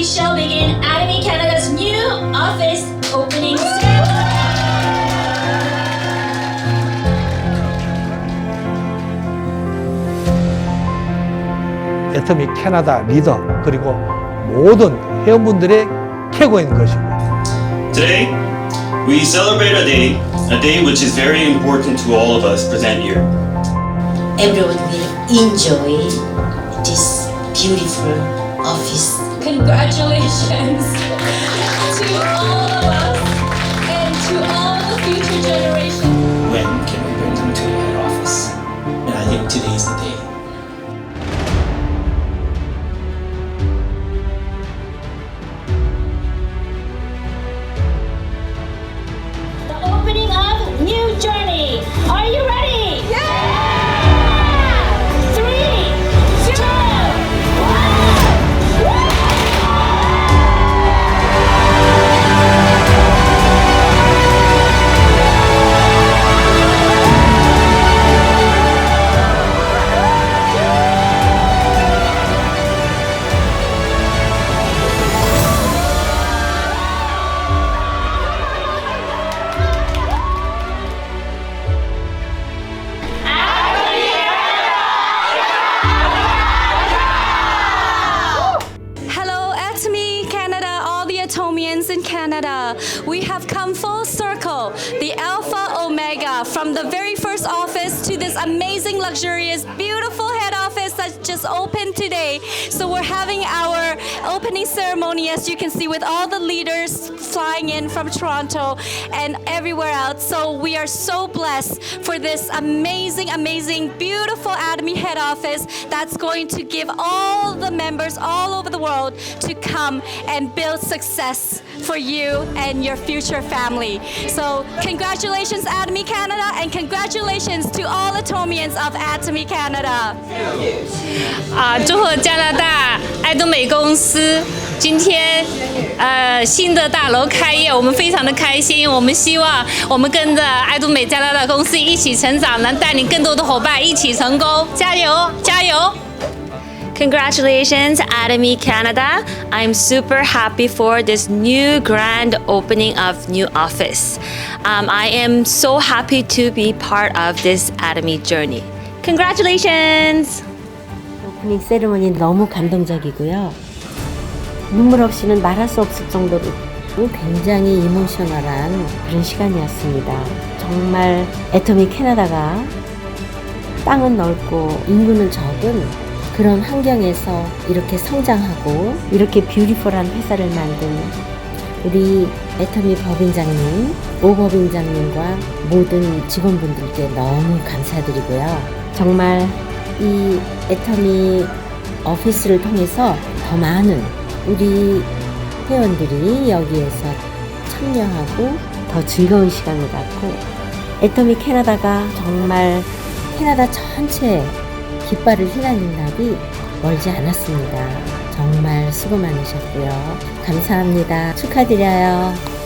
shall begin Atomy Canada's new office opening ceremony. 애터미 캐나다 리더 그리고 모든 회원분들의 캐고인 것입니다. Today, we celebrate a day which is very important to all of us present here. Everyone will enjoy this beautiful office. Congratulations to all of us and to all the future generations. When can we bring them to the head office? And I think today's the day. The opening of new journey. Are you ready? Yeah! 3, 2, Hello, Atomy Canada, all the Atomians in Canada. We have come full circle, the Alpha Omega, from the very first office to this amazing, luxurious, beautiful head office that just opened today. So we're having our opening ceremony, as you can see, with all the leaders flying in from Toronto and everywhere else. So we are so blessed for this amazing, amazing, beautiful Atomy head office that's going to give all the members all over the world to come and build success for you and your future family. So congratulations, Atomy Canada, and congratulations to all Atomians of Atomy Canada. 祝贺加拿大爱多美公司今天新的大楼开业，我们非常的开心。我们希望我们跟着爱多美加拿大公司一起成长，能带领更多的伙伴一起成功，加油加油！ Congratulations, Atomy Canada. I'm super happy for this new grand opening of new office. I am so happy to be part of this Atomy journey. Congratulations! 오프닝 세리머니 너무 감동적이고요. 눈물 없이는 말할 수 없을 정도로 굉장히 이모셔널한 그런 시간이었습니다. 정말 애터미 캐나다가 땅은 넓고 인구는 적은 그런 환경에서 이렇게 성장하고 이렇게 뷰티풀한 회사를 만든 우리 애터미 법인장님, 오 법인장님과 모든 직원분들께 너무 감사드리고요. 정말 이 애터미 오피스를 통해서 더 많은 우리 회원들이 여기에서 참여하고 더 즐거운 시간을 갖고 애터미 캐나다가 정말 캐나다 전체에 깃발을 휘날린 날이 멀지 않았습니다. 정말 수고 많으셨고요. 감사합니다. 축하드려요.